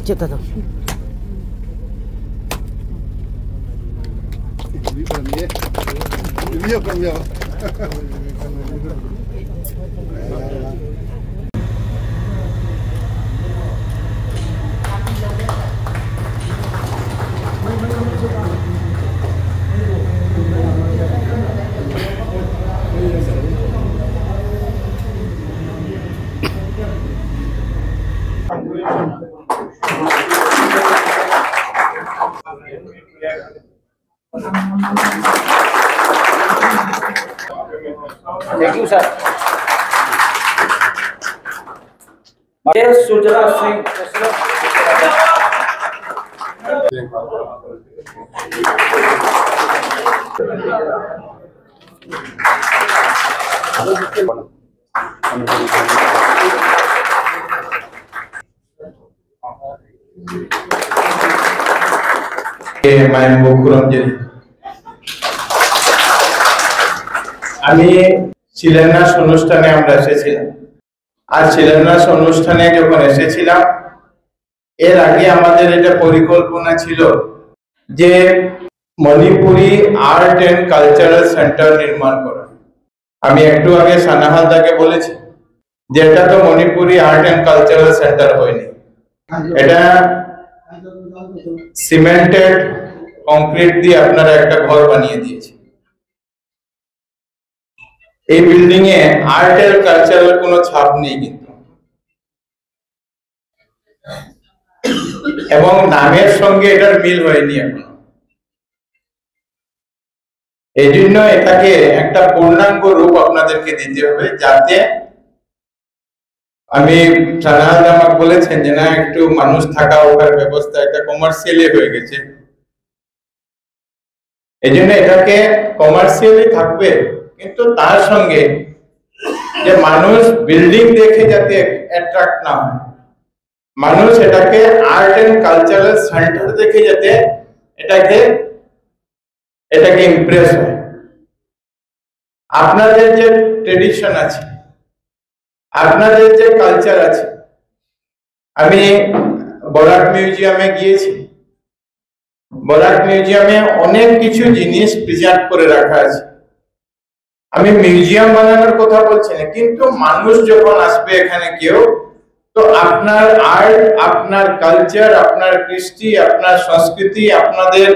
Cerita tu. Thank you, sir. Yes, Sujana Singh. मैं मुखरंजन আমি শিলান্যাস অনুষ্ঠানে আমরা এসেছিলাম। আর শিলান্যাস অনুষ্ঠানে যখন এসেছিলাম, এর আগে আমাদের এটা পরিকল্পনা ছিল যে Manipuri art and cultural centre নির্মাণ করা। আমি একটু আগে সানাহালদাকে বলেছি যে এটা তো Manipuri art and cultural centre হয়নি, এটা সিমেন্টেড কংক্রিট দিয়ে আপনারা একটা ঘর বানিয়ে দিয়েছে। এই বিল্ডিং এ আর্ট এন্ড কালচারাল কোনো ছাপ নেই কিন্তু, এবং নামের সঙ্গে এটার মিল হয়নি এখনো। এই জন্য এটাকে একটা পূর্ণাঙ্গ রূপ আপনাদেরকে দিতে হবে, যাতে আমি সানাহাল আমাকে বলেছেন যে না একটু মানুষ থাকা ওখার ব্যবস্থা একটা কমার্শিয়ালি হয়ে গেছে, এই জন্য এটাকে কমার্শিয়ালি থাকবে, কিন্তু তার সঙ্গে যে মানুষ বিল্ডিং দেখে যাতে অ্যাট্রাক্ট না হয়, মানুষ এটাকে আর্ট এন্ড কালচারাল সেন্টার দেখে যাতে এটাকে ইমপ্রেস হয়। আপনাদের যে ট্রেডিশন আছে, আপনাদের যে কালচার আছে, আমি বরাক মিউজিয়ামে গিয়েছি, বরাক মিউজিয়ামে অনেক কিছু জিনিস প্রিজার্ভ করে রাখা আছে। আমি মিউজিয়াম বানানোর কথা বলছি না, কিন্তু মানুষ যখন আসবে এখানে কেউ, তো আপনার আর্ট, আপনার কালচার, আপনার কৃষ্টি, আপনার সংস্কৃতি, আপনাদের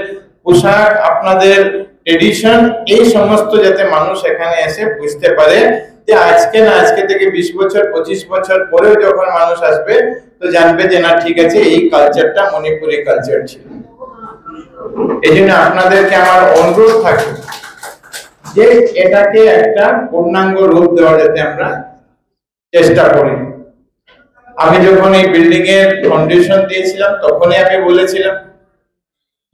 পোশাক, আপনাদের ট্রেডিশন, এই সমস্ত যাতে মানুষ এখানে এসে বুঝতে পারে যে আজকে না আজকে থেকে 20 বছর 25 বছর পরেও যখন মানুষ আসবে তো জানবে যে না ঠিক আছে এই কালচারটা মণিপুরি কালচার ছিল। এই জন্য আপনাদেরকে আমার অনুরোধ থাকে যে এটাকে একটা পূর্ণাঙ্গ রূপ দেওয়া যাতে আমরা চেষ্টা করি। আমি যখন এই বিল্ডিং এর ফাউন্ডেশন দিয়েছিলাম তখনই আমি বলেছিলাম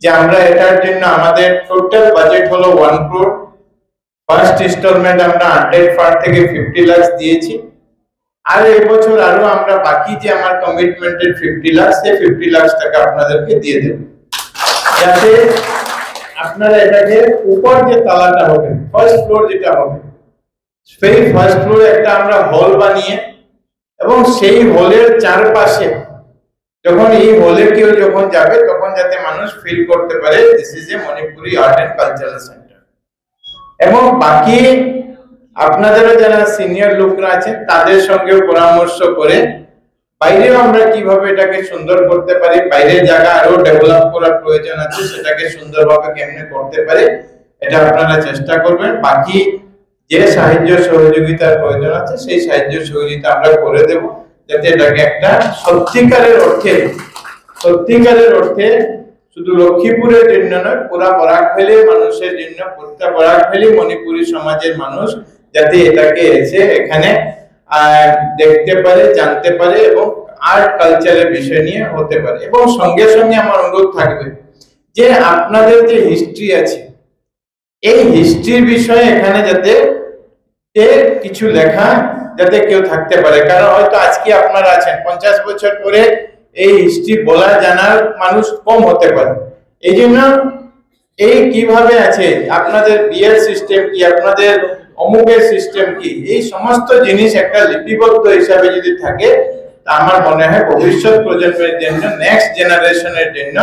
যে আমরা এটার জন্য আমাদের টোটাল বাজেট হলো 1 crore। ফার্স্ট ইনস্টলমেন্ট আমরা 100 ফান্ড থেকে 50 লাখ দিয়েছি, আর এই বছর আরো আমরা বাকি যে আমার কমিটমেন্টেড 50 লাখ, সেই 50 লাখ টাকা আপনাদেরকে দিয়ে দেব, যাতে আপনারা এটাকে উপর যে তালাটা হবে, ফার্স্ট ফ্লোর যেটা হবে, সেই ফার্স্ট ফ্লোরে একটা আমরা হল বানিয়ে, এবং সেই হলের চারপাশে যখন এই হলে কেউ যখন যাবে তখন যাতে মানুষ ফিল করতে পারে this is a Manipuri art and cultural centre. এবং বাকি আপনাদেরও যারা সিনিয়র লোকরা আছেন তাদের সঙ্গেও পরামর্শ করে বাইরেও আমরা কিভাবে এটাকে সুন্দর করতে পারি, বাইরের জায়গা আরো ডেভেলপ করার প্রয়োজন আছে, সেটাকে সুন্দরভাবে কেমনে করতে পারে এটা আপনারা চেষ্টা করবেন। বাকি যে সাহায্য সহযোগিতার প্রয়োজন আছে সেই সাহায্য সহযোগিতা আমরা করে দেব, যাতে এটাকে একটা সত্যিকারের অর্থে শুধু লক্ষ্মীপুরের জন্য নয়, পুরা বরাক ভ্যালির মানুষের জন্য, পুরা বরাক ভ্যালি মণিপুরি সমাজের মানুষ যাতে এটাকে এসে এখানে দেখতে পারে, জানতে পারে এবং আর্ট কালচারের বিষয় নিয়ে হতে পারে। এবং সঙ্গে সঙ্গে আমার অনুরোধ থাকবে যে আপনাদের যে হিস্ট্রি আছে, এই হিস্ট্রির বিষয়ে এখানে যাতে কিছু লেখা যাতে কেউ থাকতে পারে, কারণ হয়তো আজকে আপনারা আছেন, 50 বছর পরে এই হিস্ট্রি বলা জানার মানুষ কম হতে পারে। এই জন্য এই কিভাবে আছে, আপনাদের বিয়ের সিস্টেম কি, আপনাদের অমুকের সিস্টেম কি, এই সমস্ত জিনিস একটা লিপিবদ্ধ হিসাবে যদি থাকে, তা আমার মনে হয় ভবিষ্যৎ প্রজন্মের জন্য, নেক্সট জেনারেশনের জন্য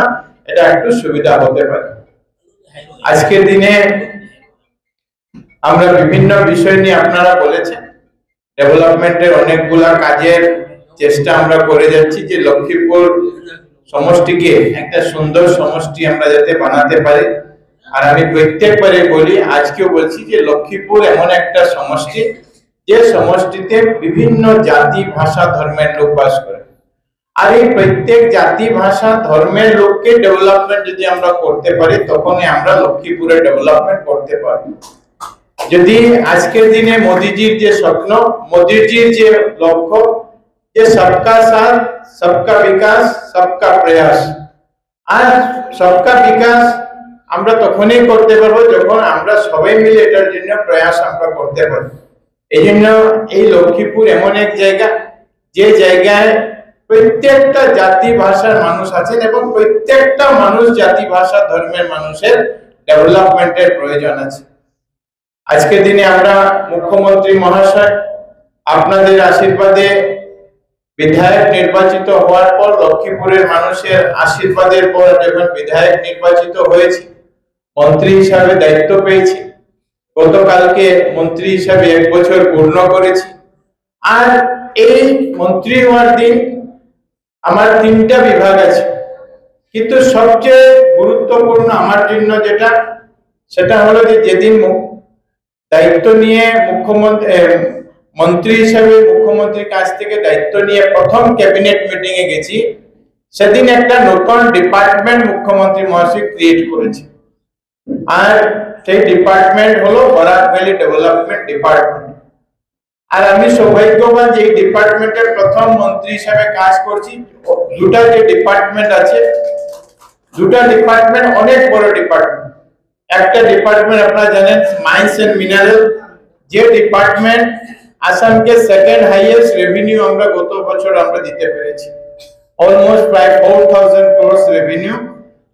এটা একটু সুবিধা হতে পারে। আজকের দিনে আমরা বিভিন্ন বিষয় নিয়ে আপনারা বলেছেন, ডেভেলপমেন্টের অনেকগুলা কাজের চেষ্টা আমরা করে যাচ্ছি যে লক্ষ্মীপুর সমষ্টিকে একটা সুন্দর সমষ্টি আমরা যাতে বানাতে পারি। আর আমি প্রত্যেকবারে বলি, আজকেও বলছি যে লক্ষ্মীপুর এমন একটা সমষ্টি যে সমষ্টিতে বিভিন্ন জাতি ভাষা ধর্মের লোক বাস করে। আর এই প্রত্যেক জাতি ভাষা ধর্মের লোককে ডেভেলপমেন্ট যদি আমরা করতে পারি, তখনই আমরা লক্ষ্মীপুরে ডেভেলপমেন্ট করতে পারবো। যদি আজকের দিনে মোদিজির যে স্বপ্ন, মোদিজির যে লক্ষ্য, যে সবকা সাথ সবকা বিকাশ সবকা প্রয়াস, আর সবকা বিকাশ আমরা তখনই করতে পারবো যখন আমরা সবাই মিলে এটার জন্য প্রয়াস আমরা করতে পারবো। এই জন্য এই লক্ষ্মীপুর এমন এক জায়গা, যে জায়গায় প্রত্যেকটা জাতি ভাষার মানুষ আছেন এবং প্রত্যেকটা মানুষ জাতি ভাষা ধর্মের মানুষের ডেভেলপমেন্টের প্রয়োজন আছে। আজকের দিনে আমরা মুখ্যমন্ত্রী মহাশয় আপনাদের আশীর্বাদে বিধায়ক নির্বাচিত হওয়ার পর, লক্ষ্মীপুরের মানুষের আশীর্বাদের পর যখন বিধায়ক নির্বাচিত হয়েছি, মন্ত্রী হিসাবে দায়িত্ব পেয়েছি, গতকালকে মন্ত্রী হিসাবে 1 বছর পূর্ণ করেছি। আর এই মন্ত্রী হওয়ার দিন আমার 3টা বিভাগ আছে, কিন্তু সবচেয়ে গুরুত্বপূর্ণ আমার জন্য যেটা, সেটা হলো যে যেদিন দায়িত্ব নিয়ে মন্ত্রী হিসাবে মুখ্যমন্ত্রীর কাছ থেকে দায়িত্ব নিয়ে প্রথম ক্যাবিনেট মিটিং এ গেছি, সেদিন একটা নতুন ডিপার্টমেন্ট মুখ্যমন্ত্রী মহাশয় ক্রিয়েট করেছে। আর সেই ডিপার্টমেন্ট হলো বরাক ভ্যালি ডেভেলপমেন্ট ডিপার্টমেন্ট। আর আমি সৌভাগ্যবান যে এই ডিপার্টমেন্টের প্রথম মন্ত্রী হিসাবে কাজ করছি। দুটা যে ডিপার্টমেন্ট আছে, দুটা ডিপার্টমেন্ট অনেক বড় ডিপার্টমেন্ট। একটা ডিপার্টমেন্ট আপনারা জানেন মাইন্স এন্ড মিনারেল, যে ডিপার্টমেন্ট আসামকে সেকেন্ড হাইয়েস্ট রেভিনিউ আমরা গত বছর আমরা দিতে পেরেছি, অলমোস্ট প্রায় 4000 crore রেভিনিউ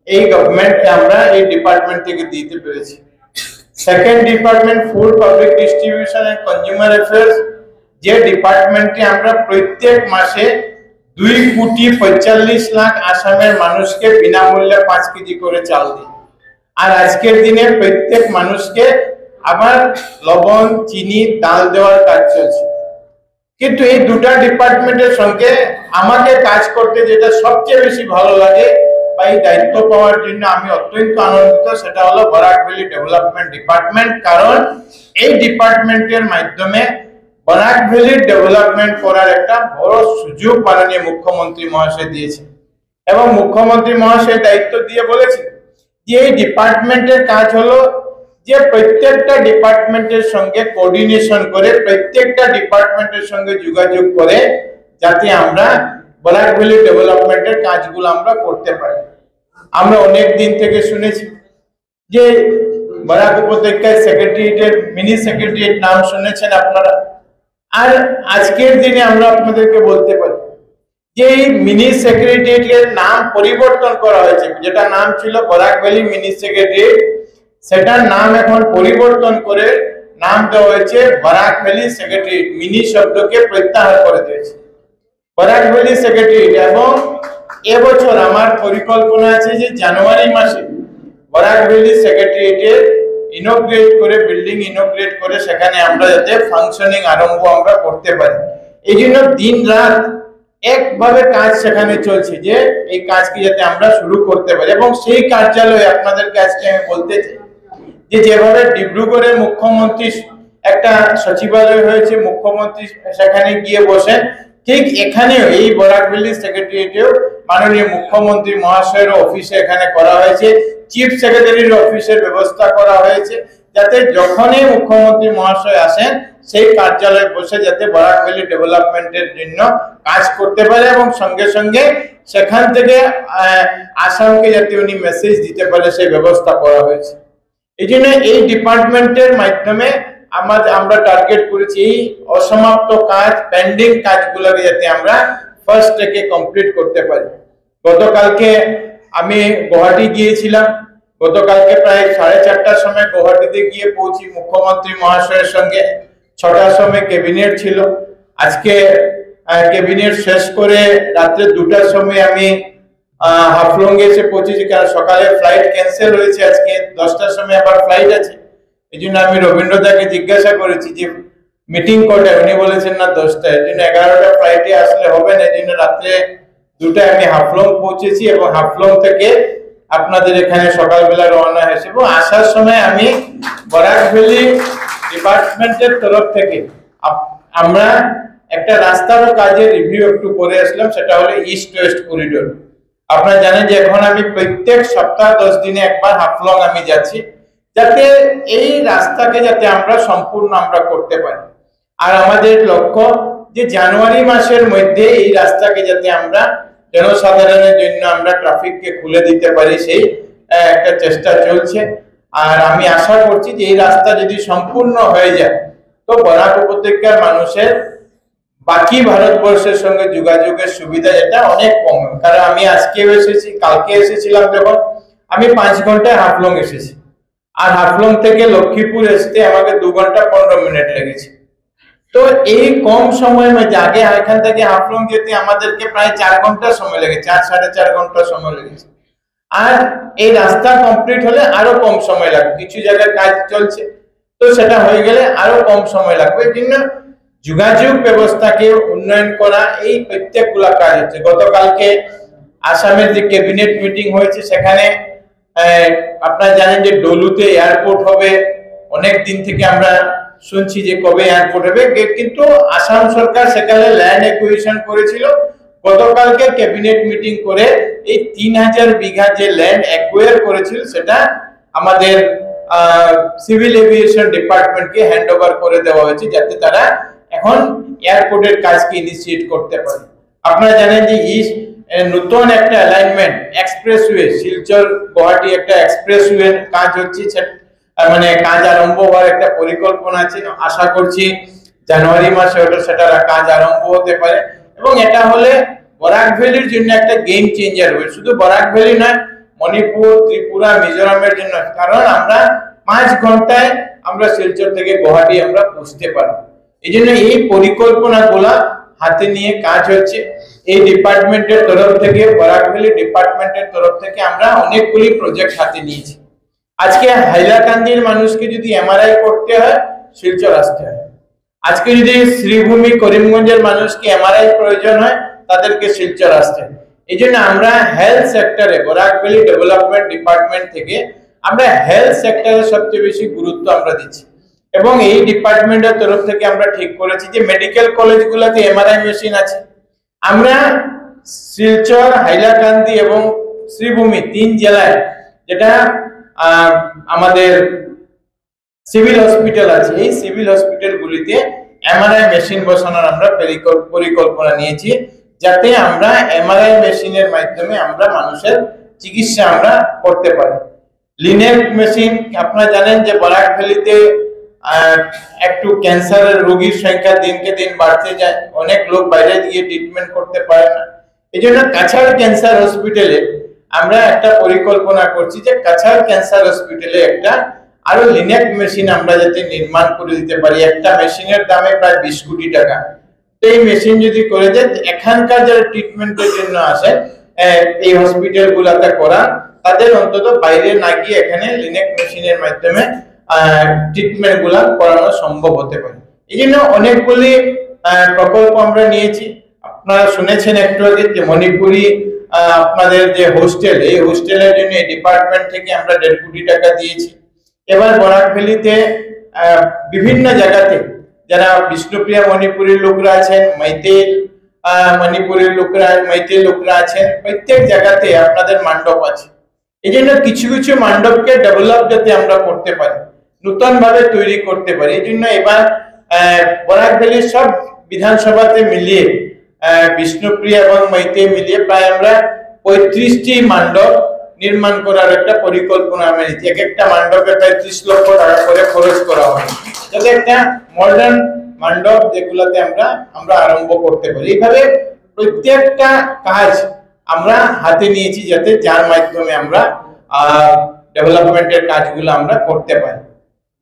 এই গভর্নমেন্ট আমরা এই ডিপার্টমেন্ট থেকে দিতে পেরেছি। Second department food public distribution and consumer affairs, যে ডিপার্টমেন্টে আমরা প্রত্যেক মাসে 2,45,00,000 আসামের মানুষকে বিনামূল্যে 5 কেজি করে চাল দিই। আর আজকের দিনে প্রত্যেক মানুষকে আবার লবণ, চিনি, ডাল দেওয়ার কাজ চলছে। কিন্তু এই দুটা ডিপার্টমেন্টের সঙ্গে আমাকে কাজ করতে যেটা সবচেয়ে বেশি ভালো লাগে বা এই দায়িত্ব পাওয়ার জন্য আমি অত্যন্ত আনন্দিত, সেটা হলো বরাক ভ্যালি ডেভেলপমেন্ট ডিপার্টমেন্ট। কারণ এই ডিপার্টমেন্টের মাধ্যমে বরাক ভ্যালির ডেভেলপমেন্ট করার একটা বড় সুযোগ মাননীয় মুখ্যমন্ত্রী মহাশয় দিয়েছে। এবং মুখ্যমন্ত্রী মহাশয় দায়িত্ব দিয়ে বলেছে যে এই ডিপার্টমেন্টের কাজ হলো যে প্রত্যেকটা ডিপার্টমেন্টের সঙ্গে কোঅর্ডিনেশন করে, প্রত্যেকটা ডিপার্টমেন্টের সঙ্গে যোগাযোগ করে যাতে আমরা বরাক ভ্যালি ডেভেলপমেন্টের কাজগুলো আমরা করতে পারি। আমরা অনেক দিন থেকে শুনেছি যে বরাক উপত্যকায় সেক্রেটারিয়েটের মিনি সেক্রেটারিয়েট নাম শুনেছেন আপনারা। আর আজকের দিনে আমরা আপনাদেরকে বলতে পারি যে এই মিনি সেক্রেটারিয়েটের নাম পরিবর্তন করা হয়েছে। যেটা নাম ছিল বরাক ভ্যালি মিনি সেক্রেটারিয়েট, সেটার নাম এখন পরিবর্তন করে নাম দেওয়া হয়েছে বরাক ভ্যালি সেক্রেটারিয়েট। মিনি শব্দকে প্রত্যাহার করে দিয়েছে বরাক ভ্যালি সেক্রেটারিয়েট। এবং এবছর আমার পরিকল্পনা আছে যে জানুয়ারি মাসে বরাক ভ্যালি সেক্রেটারিয়েটের ইনোগ্রেট করে, বিল্ডিং ইনোগ্রেট করে সেখানে আমরা যাতে ফাংশনিং আরম্ভ আমরা করতে পারি। এই জন্য দিন রাত একভাবে কাজ সেখানে চলছে যে এই কাজকে যাতে আমরা শুরু করতে পারি। এবং সেই কার্যালয়ে আপনাদের কাছে আমি বলতে চাই যে যেভাবে ডিব্রুগড়ের মুখ্যমন্ত্রী একটা সচিবালয় হয়েছে, মুখ্যমন্ত্রী সেখানে গিয়ে বসেন, ঠিক এখানেও এই বরাক ভ্যালি সেক্রেটারিয়েটেও মাননীয় মুখ্যমন্ত্রী মহাশয়ের অফিসে এখানে করা হয়েছে, চিফ সেক্রেটারির অফিসের ব্যবস্থা করা হয়েছে, যাতে যখনই মুখ্যমন্ত্রী মহাশয় আসেন সেই কার্যালয়ে বসে যাতে বরাক ভ্যালি ডেভেলপমেন্টের জন্য কাজ করতে পারে এবং সঙ্গে সঙ্গে সেখান থেকে আসামকে যাতে উনি মেসেজ দিতে পারে সেই ব্যবস্থা করা হয়েছে। এই জন্য এই ডিপার্টমেন্টের মাধ্যমে আমরা টার্গেট করেছি এই অসমাপ্ত কাজ, পেন্ডিং কাজগুলোকে যাতে আমরা ফার্স্ট থেকে কমপ্লিট করতে পারি। গতকালকে আমি গুয়াহাটি গিয়েছিলাম, গতকালকে প্রায় 4:30টার সময় গুয়াহাটিতে গিয়ে পৌঁছি মুখ্যমন্ত্রী মহাশয়ের সঙ্গে। 6টার সময় ক্যাবিনেট ছিল। আজকে ক্যাবিনেট শেষ করে রাত্রে 2টার সময় আমি হাফলং এসে পৌঁছেছি, কারণ সকালে ফ্লাইট ক্যান্সেল হয়েছে, আজকে 10টার সময় আবার ফ্লাইট আছে। এই জন্য আমি রবীন্দ্রদাকে জিজ্ঞাসা করেছি যে মিটিং কটায়, উনি বলেছেন না 10টায়। এই জন্য 11টা ফ্লাইটে আসলে হবে না, এই জন্য রাত্রে 2টায় আমি হাফলং পৌঁছেছি এবং হাফলং থেকে আপনাদের এখানে সকালবেলা রওনা হয়েছে। এবং আসার সময় আমি বরাক ভ্যালি ডিপার্টমেন্টের তরফ থেকে আমরা একটা রাস্তার কাজের রিভিউ একটু করে আসলাম, সেটা হলো ইস্ট ওয়েস্ট করিডোর। আপনারা জানেন যে এখন আমি প্রত্যেক সপ্তাহ 10 দিনে একবার হাফলং আমি যাচ্ছি, যাতে এই রাস্তাকে যাতে আমরা সম্পূর্ণ আমরা করতে পারি। আর আমাদের লক্ষ্য যে জানুয়ারি মাসের মধ্যে এই রাস্তাকে যাতে আমরা জনসাধারণের জন্য আমরা ট্রাফিককে খুলে দিতে পারি, সেই একটা চেষ্টা চলছে। আর আমি আশা করছি যে এই রাস্তা যদি সম্পূর্ণ হয়ে যায় তো বরাক উপত্যকার মানুষের বাকি ভারতবর্ষের সঙ্গে যোগাযোগের সুবিধা এটা অনেক কম। কারণ আমি আজকেও এসেছি, কালকে এসেছিলাম, যখন আমি 5 ঘন্টায় হাফলং এসেছি, আর হাফলং থেকে লক্ষ্মীপুর আসতে আমাকে 2 ঘন্টা 15 মিনিট লেগেছে। তো এই কম সময়ের মধ্যে আগে এখান থেকে হাফলং যেতে আমাদেরকে প্রায় 4 ঘন্টা সময় লেগেছে, 4-4.5 ঘন্টা সময় লেগেছে। আর এই রাস্তা কমপ্লিট হলে আরো কম সময় লাগবে, কিছু জায়গায় কাজ চলছে, তো সেটা হয়ে গেলে আরো কম সময় লাগবে। এই জন্য যোগাযোগ ব্যবস্থাকে উন্নয়ন করা, এই প্রত্যেকগুলা কাজ হচ্ছে। গতকালকে আসামের যে ক্যাবিনেট মিটিং হয়েছে, সেখানে আপনারা জানেন যে ডলুতে এয়ারপোর্ট হবে। অনেক দিন থেকে আমরা শুনছি যে কবে এয়ারপোর্ট হবে, কিন্তু আসাম সরকার সেখানে ল্যান্ড অ্যাকুইজিশন করেছিল। গতকালকে ক্যাবিনেট মিটিং করে এই 3000 বিঘা যে ল্যান্ড অ্যাকুয়ার করেছিল সেটা আমাদের সিভিল এভিয়েশন ডিপার্টমেন্টকে হ্যান্ড ওভার করে দেওয়া হয়েছে, যাতে তারা এখন এয়ারপোর্টের কাজকে ইনিশিয়েট করতে পারে। আপনারা জানেন যে নতুন একটা অ্যালাইনমেন্ট এক্সপ্রেসওয়ে, শিলচর গুয়াহাটি একটা এক্সপ্রেসওয়ে কাজ হচ্ছে, মানে কাজ আরম্ভ হওয়ার একটা পরিকল্পনা আছে। আশা করছি জানুয়ারি মাসে ওটা সেটার কাজ আরম্ভ হতে পারে। এবং এটা হলে বরাক ভ্যালির জন্য একটা গেম চেঞ্জার হবে, শুধু বরাক ভ্যালি নয়, মণিপুর, ত্রিপুরা, মিজোরামের জন্য। কারণ আমরা 5 ঘন্টায় আমরা শিলচর থেকে গুয়াহাটি আমরা পৌঁছতে পারবো। এই জন্য এই পরিকল্পনাগুলা হাতে নিয়ে কাজ হচ্ছে। এই ডিপার্টমেন্টের তরফ থেকে, বরাক ভ্যালি ডিপার্টমেন্টের তরফ থেকে আমরা অনেকগুলি প্রজেক্ট হাতে নিয়েছি। আজকে হাইলাকান্দির মানুষকে যদি এমআরআই করতে হয় শিলচর আসতে হয়। আজকে যদি শ্রীভূমি, করিমগঞ্জের মানুষকে এমআরআই প্রয়োজন হয় তাদেরকে শিলচর আসতে হয়। এই জন্য আমরা হেলথ সেক্টরে, বরাক ভ্যালি ডেভেলপমেন্ট ডিপার্টমেন্ট থেকে আমরা হেলথ সেক্টরে সবচেয়ে বেশি গুরুত্ব আমরা দিচ্ছি। এবং এই ডিপার্টমেন্টের তরফ থেকে আমরা ঠিক করেছি যে মেডিকেল কলেজগুলোতে এমআরআই মেশিন আছে। আমরা শিলচর, হাইলাকান্দি এবং শ্রীভূমি 3 জেলায় যেটা আমাদের সিভিল হসপিটাল আছে, এই সিভিল হসপিটালগুলিতে এমআরআই মেশিন বসানোর আমরা পরিকল্পনা নিয়েছি, যাতে আমরা এমআরআই মেশিনের মাধ্যমে আমরা মানুষের চিকিৎসা আমরা করতে পারি। লিনেক মেশিন, আপনারা জানেন যে বরাক ভ্যালিতে একটু ক্যান্সারের রোগীর সংখ্যা দিনকে দিন বাড়তে যায়, অনেক লোক বাইরে গিয়ে ট্রিটমেন্ট করতে পারে না। এই জন্য কাছাড় ক্যান্সার হসপিটালে আমরা একটা পরিকল্পনা করছি যে কাছাড় ক্যান্সার হসপিটালে একটা আরো লিনেক মেশিন আমরা যাতে নির্মাণ করে দিতে পারি। একটা মেশিনের দামে প্রায় 20 কোটি টাকা। তো এই মেশিন যদি করে দেয়, এখানকার যারা ট্রিটমেন্টের জন্য আসে এই হসপিটাল গুলাতে করা, তাদের অন্তত বাইরে না গিয়ে এখানে লিনেক মেশিনের মাধ্যমে ট্রিটমেন্ট গুলা করানো সম্ভব হতে পারে। এই জন্য অনেকগুলি প্রকল্প আমরা নিয়েছি। আপনারা শুনেছেন একটু আগে যে মণিপুরি আপনাদের যে হোস্টেল, এই হোস্টেলের জন্য ডিপার্টমেন্ট থেকে আমরা 1.5 কোটি টাকা দিয়েছি। এবার বরাক ভ্যালিতে বিভিন্ন জায়গাতে যারা বিষ্ণুপ্রিয়া মণিপুরের লোকরা আছেন, মাইতেই মণিপুরের লোকরা আছেন, প্রত্যেক জায়গাতে আপনাদের মণ্ডপ আছে। এই জন্য কিছু কিছু মণ্ডপকে ডেভেলপ যাতে আমরা করতে পারি, নতুন ভাবে তৈরি করতে পারি। এই জন্য এবার বরাক ভ্যালির সব বিধানসভাতে মিলিয়ে বিষ্ণুপ্রিয়া এবং মাইতে মিলিয়ে প্রায় আমরা 35টি মণ্ডপ নির্মাণ করার একটা পরিকল্পনা আমরা নিচ্ছি। এক একটা মণ্ডপে প্রায় 30 লক্ষ টাকা করে খরচ করা হবে, যাতে একটা মডার্ন মণ্ডপ যেগুলোতে আমরা আরম্ভ করতে পারি। এইভাবে প্রত্যেকটা কাজ আমরা হাতে নিয়েছি, যাতে যার মাধ্যমে আমরা ডেভেলপমেন্টের কাজগুলো আমরা করতে পারি।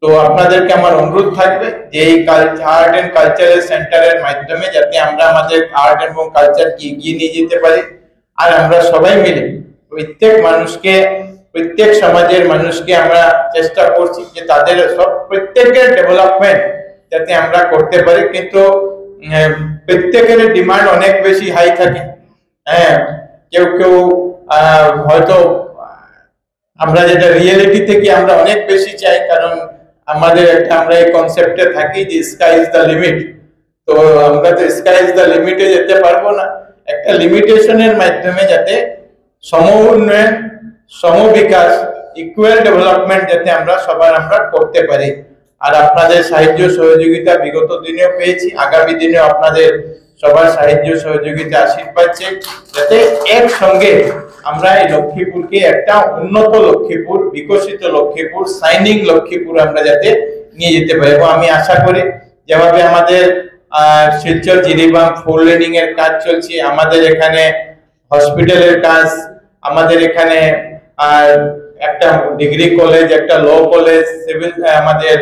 তো আপনাদেরকে আমার অনুরোধ থাকবে যে এই আর্ট এন্ড কালচারাল সেন্টারের মাধ্যমে যাতে আমরা আমাদের আর্ট এবং কালচারকে এগিয়ে নিয়ে যেতে পারি, আর আমরা সবাই মিলে প্রত্যেক সমাজের মানুষকে আমরা চেষ্টা করছি যে তাদের প্রত্যেকের ডেভেলপমেন্ট যাতে আমরা করতে পারি। কিন্তু প্রত্যেকের ডিমান্ড অনেক বেশি হাই থাকে। কেউ হয়তো আমরা যেটা রিয়েলিটি থেকে আমরা অনেক বেশি চাই, কারণ আমরা এই কনসেপ্টে থাকি যে স্কাই ইজ দ্য লিমিট। তো আমরা তো স্কাই ইজ দ্য লিমিটে যেতে পারবো না, একটা লিমিটেশনের মাধ্যমে যাতে সম উন্নয়ন, সম বিকাশ, ইকুয়াল ডেভেলপমেন্ট যাতে আমরা করতে পারি। আর আপনাদের সাহায্য সহযোগিতা বিগত দিনেও পেয়েছি, আগামী দিনেও আপনাদের সবার সাহায্য সহযোগিতা আশীর্বাদ চাই, যাতে একসঙ্গে আমরা এই লক্ষ্মীপুরকে একটা উন্নত লক্ষ্মীপুর, বিকশিত লক্ষ্মীপুর, শাইনিং লক্ষ্মীপুর আমরা যাতে নিয়ে যেতে পারি। এবং আমি আশা করি যেভাবে আমাদের শিলচর জিরিবাম 4 লেনিং এর কাজ চলছে, আমাদের এখানে হসপিটালের কাজ, আমাদের এখানে একটা ডিগ্রি কলেজ, একটা ল কলেজ, সিভিল, আমাদের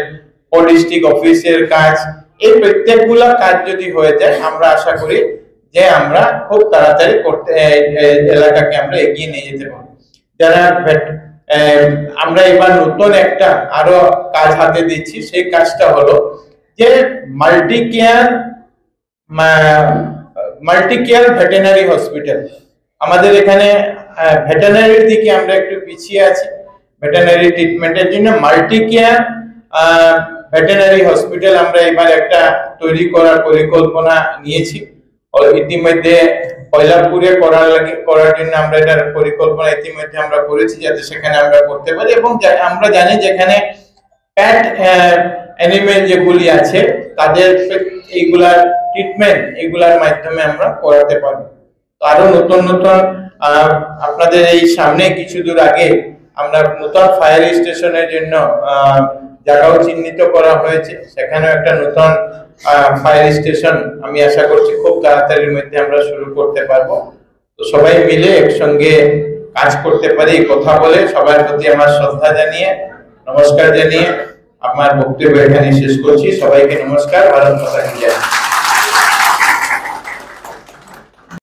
ডিস্ট্রিক্ট অফিসের কাজ, এই প্রত্যেকগুলা কাজ যদি হয়ে যায়, আমরা আশা করি যে আমরা খুব তাড়াতাড়ি এলাকাকে আমরা এগিয়ে নিয়ে যেতে পারবো। যারা আমরা এবার নতুন একটা আরো কাজ হাতে দিচ্ছি, সেই কাজটা হলো যে মাল্টি কেয়ার ভেটেরিনারি হসপিটাল। আমাদের এখানে ভেটেরিনারির দিকে আমরা একটু পিছিয়ে আছি, ভেটেরিনারি ট্রিটমেন্টের জন্য মাল্টি কেয়ার ভেটেরিনারি হসপিটাল আমরা এবার একটা তৈরি করার পরিকল্পনা নিয়েছি। ইতিমধ্যে কয়লাপুরে করার জন্য আমরা এটার পরিকল্পনা ইতিমধ্যে আমরা করেছি, যাতে সেখানে আমরা করতে পারি। এবং আমরা জানি যেখানে প্যাট অ্যানিমেল যেগুলি আছে তাদের এইগুলার ট্রিটমেন্ট এগুলার মাধ্যমে আমরা করাতে পারবো। আরো নতুন আপনাদের এই সামনে কিছু দূর আগে আমরা নতুন ফায়ার স্টেশনের জন্য জায়গাও চিহ্নিত করা হয়েছে, সেখানেও একটা নতুন ফায়ার স্টেশন আমি আশা করছি খুব তাড়াতাড়ির মধ্যে আমরা শুরু করতে পারবো। তো সবাই মিলে একসঙ্গে কাজ করতে পারি, কথা বলে সবার প্রতি আমার শ্রদ্ধা জানিয়ে, নমস্কার জানিয়ে আমার বক্তব্য এখানে শেষ করছি। সবাইকে নমস্কার, ভারত মাতা কি জয়।